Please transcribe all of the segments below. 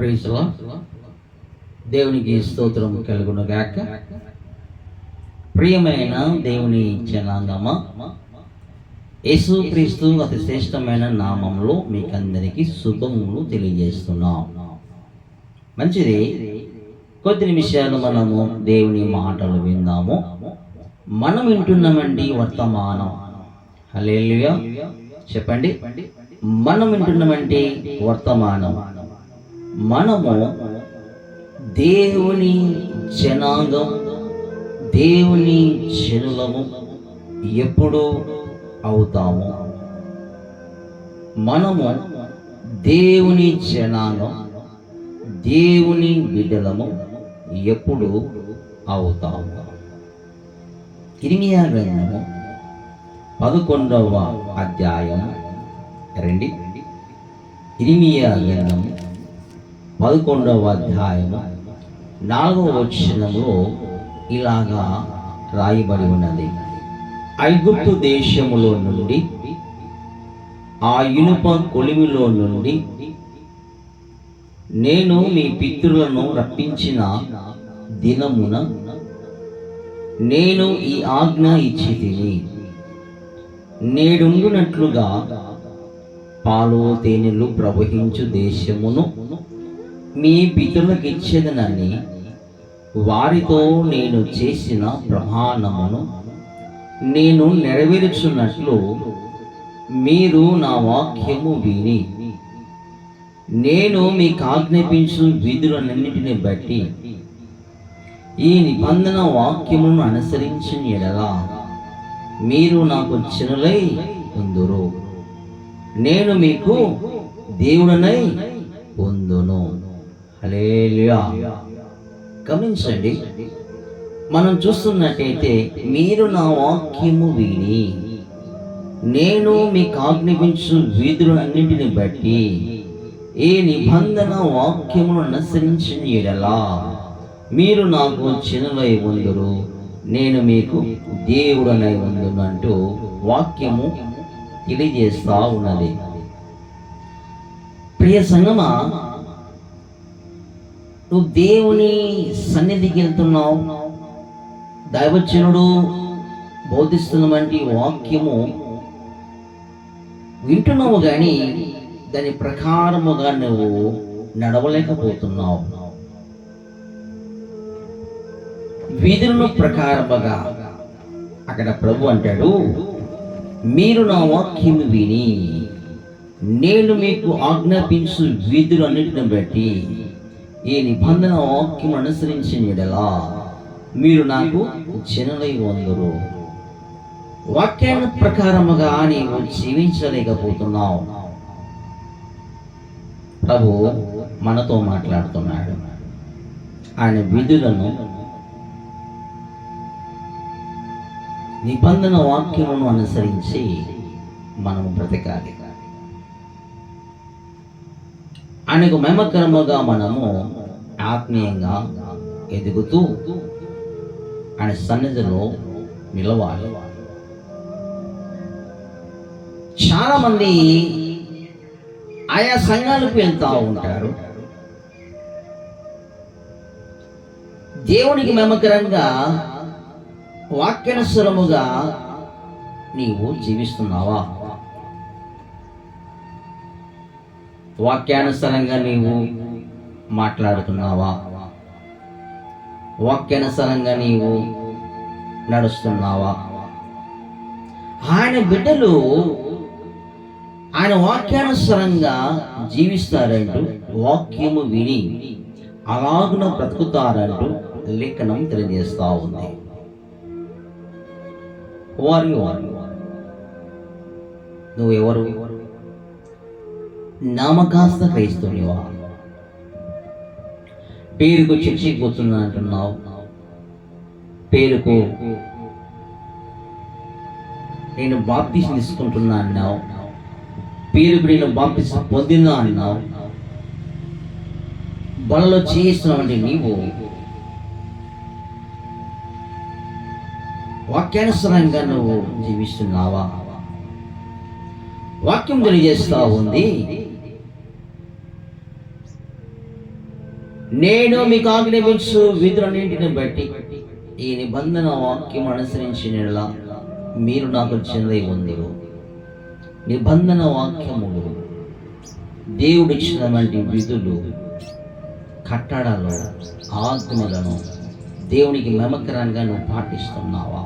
Praise the lord. దేవునికి స్తోత్రం కలుగును గాక. ప్రియమైన దేవుని జనాంగమా, యేసుక్రీస్తు అతి శ్రేష్టమైన నామంలో మీకందరికీ శుభములు తెలియజేస్తున్నాం. మంచిది, కొద్ది నిమిషాలు మనము దేవుని మాటలు విందాము. మనం వింటున్నామండి వర్తమానం. హల్లెలూయా చెప్పండి. మనం వింటున్నామంటే వర్తమానం. మనము దేవుని జనాంగం, దేవుని జనులము ఎప్పుడు అవుతాము? మనము దేవుని జనాంగం, దేవుని బిడ్డలము ఎప్పుడు అవుతాము? ఇర్మియా గ్రంథము 11వ అధ్యాయం రండి. ఇర్మియా గ్రంథము 11వ అధ్యాయం 4వ వచనంలో ఇలాగా రాయబడి ఉన్నది. ఐగుప్తు దేశములో నుండి, ఆ ఇనుప కొలిమిలో నుండి నేను మీ పితరులను రప్పించిన దినమున నేను ఈ ఆజ్ఞ ఇచ్చితిని. నేడుండునట్లుగా పాలు తేనెలు ప్రవహించు దేశమును మీ పితరులకు ఇచ్చేదనని వారితో నేను చేసిన ప్రమాణమును నేను నెరవేర్చున్నట్లు మీరు నా వాక్యము విని నేను మీకు ఆజ్ఞాపించు విధులన్నింటిని బట్టి ఈ నిబంధన వాక్యమును అనుసరించిన ఎడల మీరు నాకు జనులై ఉందురు, నేను మీకు దేవుడనై ఉందును. హల్లెలూయా. గమనించండి, మనం చూస్తున్నట్టయితే మీరు నా వాక్యము విని నేను మీకు ఆజ్ఞాపించు విధులన్నింటిని బట్టి ఈ నిబంధన వాక్యమును అనుసరించిన ఎడలా మీరు నాకు జనులై ఉందురు, నేను మీకు దేవుడనై ఉందును అంటూ వాక్యము తెలియజేస్తా ఉన్నది. ప్రియ సంగమా, నువ్వు దేవుని సన్నిధికి వెళ్తున్నావు, దైవజనుడు బోధిస్తున్నటువంటి వాక్యము వింటున్నావు, కానీ దాని ప్రకారముగా నువ్వు నడవలేకపోతున్నావు. విధులను ప్రకారముగా అక్కడ ప్రభు అంటాడు, మీరు నా వాక్యము విని నేను మీకు ఆజ్ఞాపించు విధులన్నిటిని బట్టి ఈ నిబంధన వాక్యం అనుసరించిన ఎడలా మీరు నాకు జనులై ఉందురు. వాక్యాన్ని ప్రకారముగా నీవు జీవించలేకపోతున్నావు. ప్రభు మనతో మాట్లాడుతున్నాడు. ఆయన విధులను, నిబంధన వాక్యమును అనుసరించి మనము బ్రతకాలి. ఆయనకు మహిమకరముగా మనము ఆత్మీయంగా ఎదుగుతూ ఆయన సన్నిధిలో నిలవాలి. చాలా మంది ఆయా సంఘాలకు వెళ్తూ ఉంటారు. దేవునికి మహిమకరంగా వాక్యానుసారముగా నీవు జీవిస్తున్నావా? వాక్యానుసారంగా నీవు మాట్లాడుతున్నావా? వాక్యానుసారంగా నీవు నడుస్తున్నావా? ఆయన బిడ్డలు ఆయన వాక్యానుసారంగా జీవిస్తారంటూ, వాక్యము విని అలాగున బ్రతుకుతారంటూ లేఖనం తెలియజేస్తా ఉంది. నువ్వెవరు? నామకాస్త క్రైస్తవునివా? పేరుకు చర్చికి పోతున్నా అంటున్నావు, పేరుకు నేను బాప్తిసం తీసుకుంటున్నా అన్నావు, పేరుకు నేను బాప్తిసం పొందినా అన్నావు, బలలో చేస్తున్నావంటే నీవు వాక్యానుసారంగా నువ్వు జీవిస్తున్నావా? వాక్యం తెలియజేస్తా ఉంది, నేను మీకు ఆజ్ఞాపించు విధులన్నింటిని బట్టి ఈ నిబంధన వాక్యం అనుసరించిన మీరు నాకు చెందై ఉందరు. నిబంధన వాక్యములు, దేవుడిచ్చినటువంటి విధులు, కట్టడలు, ఆజ్ఞలను దేవునికి నమ్మకరంగా నువ్వు పాటిస్తున్నావా?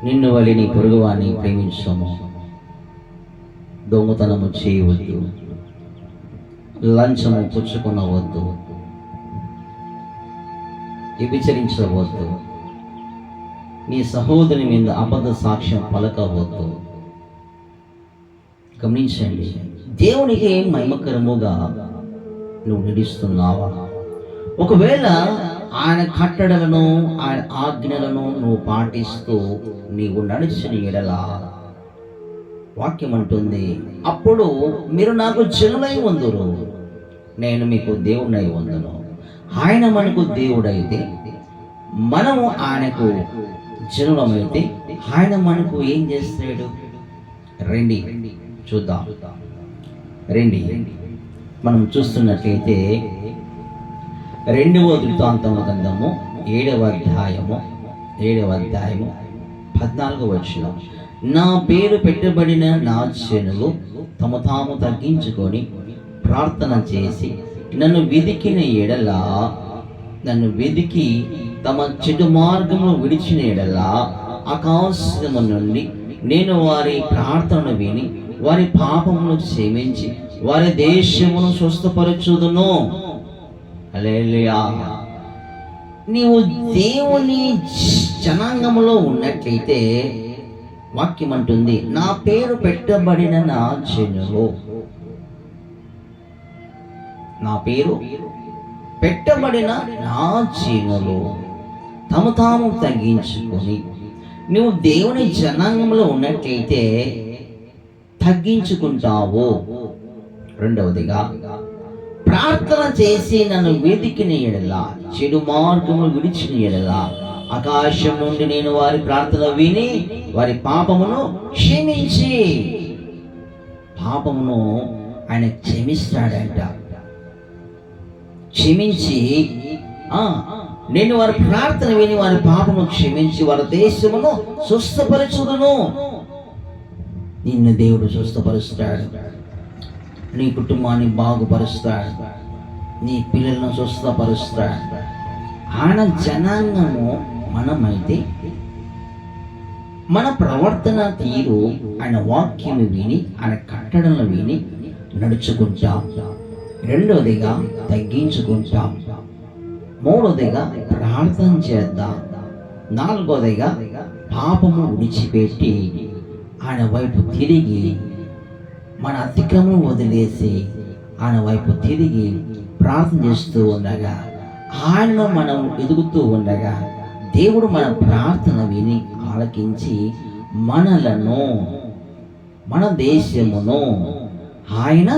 నిన్ను వలి నీ పొరుగువాన్ని ప్రేమించము, దొంగతనము చేయవద్దు, లంచము పుచ్చుకొనవద్దు, వ్యభిచరించవద్దు, నీ సహోదరుని మీద అబద్ధ సాక్ష్యం పలకవద్దు. గమనించండి, దేవునికి మహిమకరముగా నువ్వు నడుస్తున్నావా? ఒకవేళ ఆయన కట్టడలను, ఆయన ఆజ్ఞలను నువ్వు పాటిస్తూ నీవు నడిచిన ఎడల వాక్యం అంటుంది, అప్పుడు మీరు నాకు జనులై ఉందురు, నేను మీకు దేవుడై ఉందును. ఆయన మనకు దేవుడైతే మనము ఆయనకు జనులమైతే ఆయన మనకు ఏం చేస్తాడు? రండి చూద్దాం. రండి మనం చూస్తున్నట్లయితే 2వ వృత్తాంతముల గ్రంథము 7వ అధ్యాయము 14వ వచనం. నా పేరు పెట్టబడిన నా జనులు తమ తాము తగ్గించుకొని ప్రార్థన చేసి నన్ను వెదికిన ఎడల, నన్ను వెదికి తమ చెడు మార్గము విడిచిన ఎడల ఆకాశము నుండి నేను వారి ప్రార్థనను విని వారి పాపమును క్షమించి వారి దేశమును స్వస్థపరచుదును. హల్లెలూయా. నీవు దేవుని జనాంగములో ఉన్నట్లయితే వాక్యం అంటుంది, నా పేరు పెట్టబడిన నా జనులు, నా పేరు పెట్టబడిన నా జనులు తమ తాము తగ్గించుకొని, నువ్వు దేవుని జనాంగంలో ఉన్నట్లయితే తగ్గించుకుంటావు. రెండవదిగా, ప్రార్థన చేసి నన్ను వెతికిన ఎడల, చెడు మార్గము విడిచిన ఎడల ఆకాశం నుండి నేను వారి ప్రార్థన విని వారి పాపమును క్షమించి, పాపమును ఆయన క్షమిస్తాడంట. క్షమించి నేను వారి ప్రార్థన విని వారి పాపము క్షమించి వారి దేశమును స్వస్థపరచుదును. నిన్ను దేవుడు స్వస్థపరుస్తాడు, నీ కుటుంబాన్ని బాగుపరుస్తాడు, నీ పిల్లలను స్వస్థపరుస్తాడు. ఆయన జనాంగము మనమైతే మన ప్రవర్తన తీరు ఆయన వాక్యం విని ఆయన కట్టడలను విని నడుచుకుంటాం. రెండవదిగా తగ్గించుకుంటాం. మూడవదిగా ప్రార్థన చేద్దాం. నాలుగవదిగా పాపము విడిచిపెట్టి ఆయన వైపు తిరిగి మన అతిక్రమం వదిలేసి ఆయన వైపు తిరిగి ప్రార్థన చేస్తూ ఉండగా, ఆయనలో మనం ఎదుగుతూ ఉండగా దేవుడు మన ప్రార్థన విని ఆలకించి మనలను, మన దేశమును ఆయన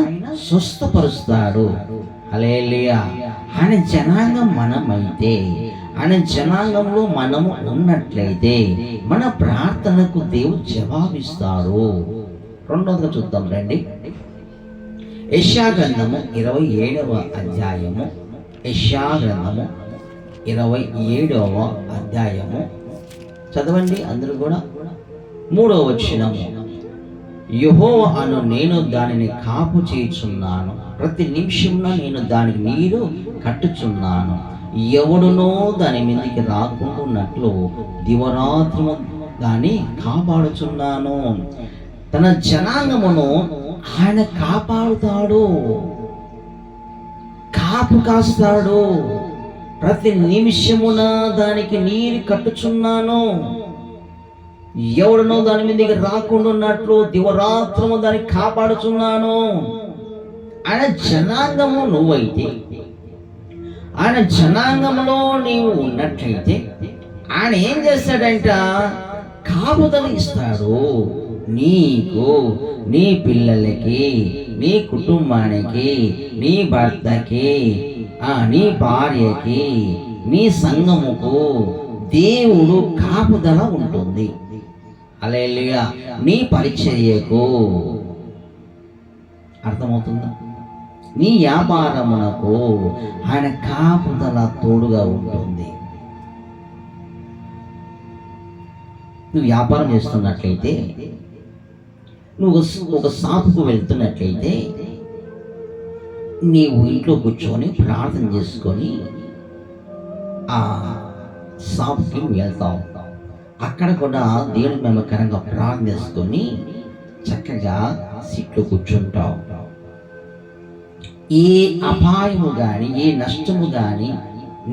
స్వస్థపరుస్తాడు. హల్లెలూయా. ఆయన జనాంగం మనమైతే, ఆయన జనాంగంలో మనము ఉన్నట్లయితే మన ప్రార్థనకు దేవుడు జవాబిస్తాడు. రెండవదిగా చూద్దాం రండి. యెషయా గ్రంథము 27వ అధ్యాయము, యెషయా గ్రంథము 27వ అధ్యాయము చదవండి అందరూ కూడా. 3వ వచనము. యెహోవా అను నేను దానిని కాపు చేయుచున్నాను, ప్రతి నిమిషంలో నేను దానికి నీరు కట్టుచున్నాను, ఎవడునో దాని మీదకి రాకుండాన్నట్లు దివరాత్రము దాన్ని కాపాడుచున్నాను. తన జనాంగమును ఆయన కాపాడుతాడు, కాపు కాస్తాడు. ప్రతి నిమిషమున దానికి నీరు కట్టుచున్నాను, ఎవడనో దాని మీదకి రాకుండా ఉన్నట్లు దివరాత్రము దాన్ని కాపాడుచున్నాను. ఆయన జనాంగము నువ్వైతే, ఆయన జనాంగంలో నీవు ఉన్నట్లయితే ఆయన ఏం చేస్తాడంట? కాపుదల ఇస్తాడు. నీకు, నీ పిల్లలకి, నీ కుటుంబానికి, నీ భర్తకి, నీ భార్యకి, నీ సంఘముకు దేవుడు కాపుదల ఉంటుంది. హల్లెలూయా. నీ పరిచర్యకు అర్థమవుతుందా? నీ వ్యాపారమునకు ఆయన కాపుదల తోడుగా ఉంటుంది. నువ్వు వ్యాపారం చేస్తున్నట్లయితే, నువ్వు ఒక షాపుకు వెళ్తున్నట్లయితే, నీవు ఇంట్లో కూర్చొని ప్రార్థన చేసుకొని ఆ షాప్కి వెళ్తావు. అక్కడ కూడా దేవునికి మహిమకరంగా ప్రార్థన చేసుకొని చక్కగా సీట్లో కూర్చుంటావు. ఏ అపాయము కానీ, ఏ నష్టము కానీ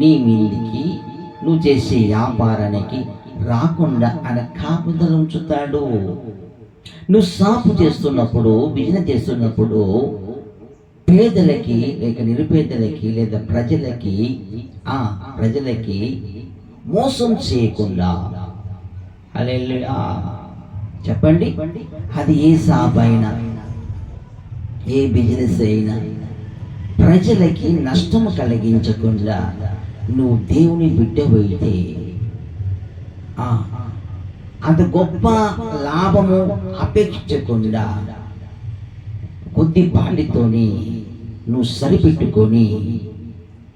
నీ మీదికి, నువ్వు చేసే వ్యాపారానికి రాకుండా ఆయన కాపుదల ఉంచుతాడు. నువ్వు షాపు చేస్తున్నప్పుడు, బిజినెస్ చేస్తున్నప్పుడు పేదలకి లేక నిరుపేదలకి లేదా ప్రజలకి మోసం చేయకుండా, హల్లెలూయా చెప్పండి, అది ఏ షాప్ అయినా, ఏ బిజినెస్ అయినా ప్రజలకి నష్టము కలిగించకుండా నువ్వు దేవుని బిడ్డవైతే అంత గొప్ప లాభము అపేక్షించకుండా కొద్దిపాటితోని నువ్వు సరిపెట్టుకొని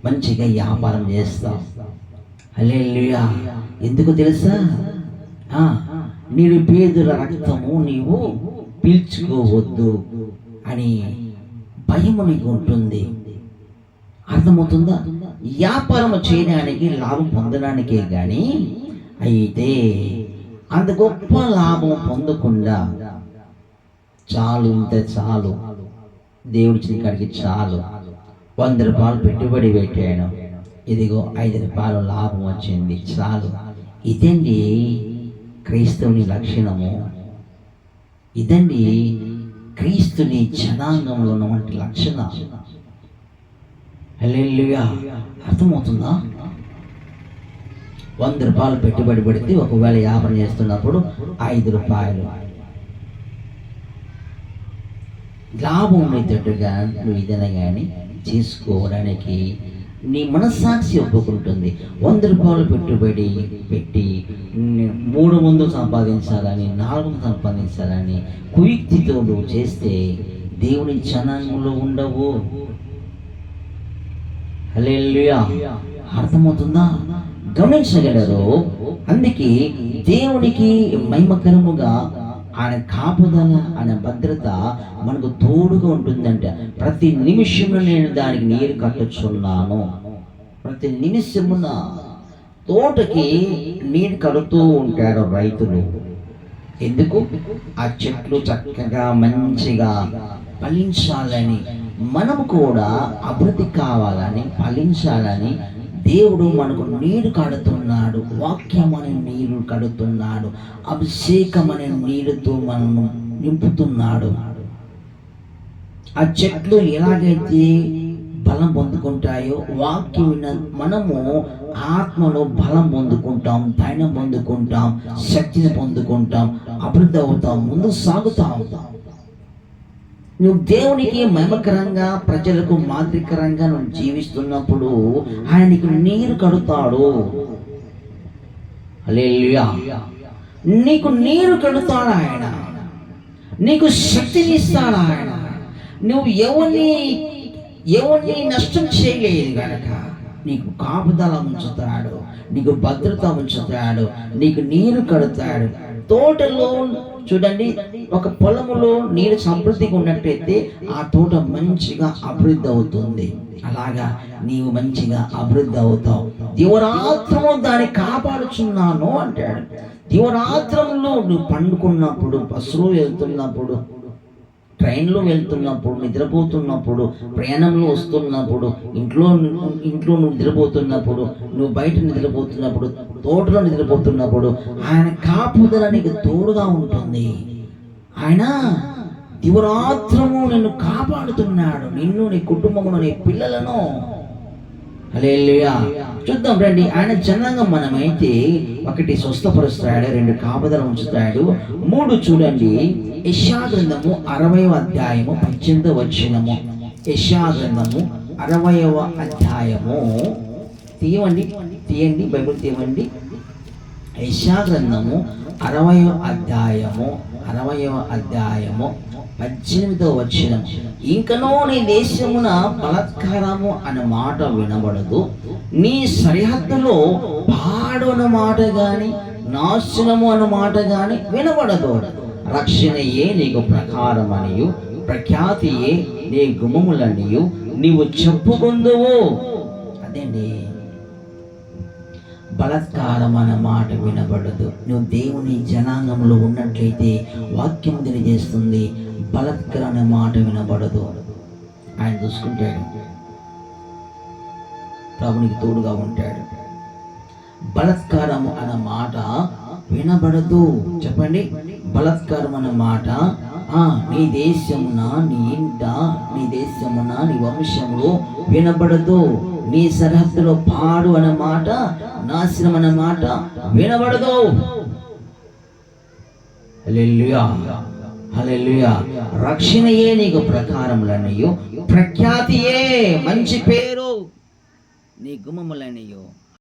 మంచిగా వ్యాపారం చేస్తావు. హల్లెలూయా. ఎందుకు తెలుసా? నిరుపేదల రక్తము నీవు పీల్చుకోవద్దు అని భయము నీకు ఉంటుంది. అర్థమవుతుందా? వ్యాపారం చేయడానికి, లాభం పొందడానికే కానీ, అయితే అంత గొప్ప లాభం పొందకుండా చాలు, ఇంత చాలు, దేవుడి చిన్నకాడికి చాలు, 100 రూపాయలు పెట్టుబడి పెట్టాను, ఇదిగో 5 రూపాయలు లాభం వచ్చింది, చాలు. ఇదండి క్రైస్తవుని లక్షణము. ఇదండి క్రీస్తుని జనాంగంలో ఉన్నటువంటి లక్షణం. హల్లెలూయా. అర్థమవుతుందా? 100 రూపాయలు పెట్టుబడి పెడితే ఒకవేళ వ్యాపారం చేస్తున్నప్పుడు 5 రూపాయలు లాభం ఉండేటట్టుగా నువ్వు ఏదైనా కానీ చేసుకోవడానికి నీ మనస్సాక్షి ఒప్పుకుంటుంది. 100 రూపాయలు పెట్టుబడి పెట్టి 300 సంపాదించాలని, 400 సంపాదించాలని కుయుక్తితో నువ్వు చేస్తే దేవుని జనాంగంలో ఉండవు. హల్లెలూయా. అర్థమవుతుందా? గమనించగలరు. అందుకే దేవునికి మహిమకరముగా ఆయన కాపుదల, ఆయన భద్రత మనకు తోడుగా ఉంటుందంట. ప్రతి నిమిషంలో నేను దానికి నీరు కట్టుచున్నాను. ప్రతి నిమిషమున తోటకి నీరు కడుతూ ఉంటారు రైతులు. ఎందుకు? ఆ చెట్లు చక్కగా మంచిగా ఫలించాలని, మనము కూడా అభివృద్ధి కావాలని, ఫలించాలని దేవుడు మనకు నీరు కడుతున్నాడు. వాక్యం అనే నీరు కడుతున్నాడు. అభిషేకం అనే నీరుతో మనము నింపుతున్నాడు. ఆ చెట్లు ఎలాగైతే బలం పొందుకుంటాయో, వాక్యం మనము ఆత్మలో బలం పొందుకుంటాం, ధైర్యం పొందుకుంటాం, శక్తిని పొందుకుంటాం, అభివృద్ధి అవుతాం, ముందుకు సాగుతాం. నువ్వు దేవునికి మహిమకరంగా, ప్రజలకు మాదిరికరంగా నువ్వు జీవిస్తున్నప్పుడు ఆయనకి నీరు కడుతాడు. హల్లెలూయా. నీకు నీరు కడుతాడు ఆయన. నీకు శక్తిని ఇస్తాడు ఆయన. నువ్వు ఎవరిని నష్టం చేయలేదు కనుక నీకు కాపుదల ఉంచుతాడు, నీకు భద్రత ఉంచుతాడు, నీకు నీరు కడుతాడు. తోటలో చూడండి, ఒక పొలములో నీరు సమృద్ధిగా ఉన్నట్టయితే ఆ తోట మంచిగా అభివృద్ధి అవుతుంది. అలాగా నీవు మంచిగా అభివృద్ధి అవుతావు. దివరాత్రము దాన్ని కాపాడుచున్నాను అంటాడు. దివరాత్రంలో నువ్వు పండుకున్నప్పుడు, బస్సులో వెళ్తున్నప్పుడు, ట్రైన్లో వెళ్తున్నప్పుడు, నిద్రపోతున్నప్పుడు, ప్రయాణంలో వస్తున్నప్పుడు, ఇంట్లో నువ్వు నిద్రపోతున్నప్పుడు, నువ్వు బయట నిద్రపోతున్నప్పుడు, తోటలో నిద్రపోతున్నప్పుడు ఆయన కాపుదల నీకు తోడుగా ఉంటుంది. ఆయన దివరాత్రము నిన్ను కాపాడుతున్నాడు, నిన్ను, నీ కుటుంబమును, నీ పిల్లలను. హల్లెలూయా. చూద్దాం రండి. ఆయన జనాంగం మనమైతే 1 స్వస్థపరుస్తాడు, 2 కాపుదల ఉంచుతాడు, 3 చూడండి. యెషయా గ్రంథము 60వ అధ్యాయము 18వ వచనము. యెషయా గ్రంథము 60వ అధ్యాయము తీయండి బైబిల్ తీయండి. యెషయా గ్రంథము 60వ అధ్యాయము 18వ వచనం, ఇంకనో నీ దేశమున బలాత్కారము అనే మాట వినబడదు, నీ సరిహద్దులో పాడు అన్న మాట గాని నాశనము అన్న మాట గాని వినబడదు. రక్షణయే నీకు ప్రకారమనియు ప్రఖ్యాతియే నీ గుమ్మములనియు నీవు చెప్పుకుందువు. అదేండి, బలాత్కారం అన్న మాట వినబడదు. నువ్వు దేవుని జనాంగంలో ఉన్నట్లయితే వాక్యం తెలియజేస్తుంది, బలాత్కారం అనే మాట వినబడదు. ఆయన చూసుకుంటాడు, ప్రభునికి తోడుగా ఉంటాడు. బలాత్కారం అన్న మాట వినబడదు. చెప్పండి, బలాత్కారం అన్న మాట నీ దేశమున, నీ ఇంట, నీ దేశమున, నీ వంశంలో వినబడదు. నీ సరిహద్దులో పాడు అన్న మాట, నాశనం అన్న మాట వినబడదు. హల్లెలూయా, హల్లెలూయా. రక్షణయే నీకు ప్రకారములనియు ప్రఖ్యాతియే మంచి పేరు నీ గుమ్మములనియు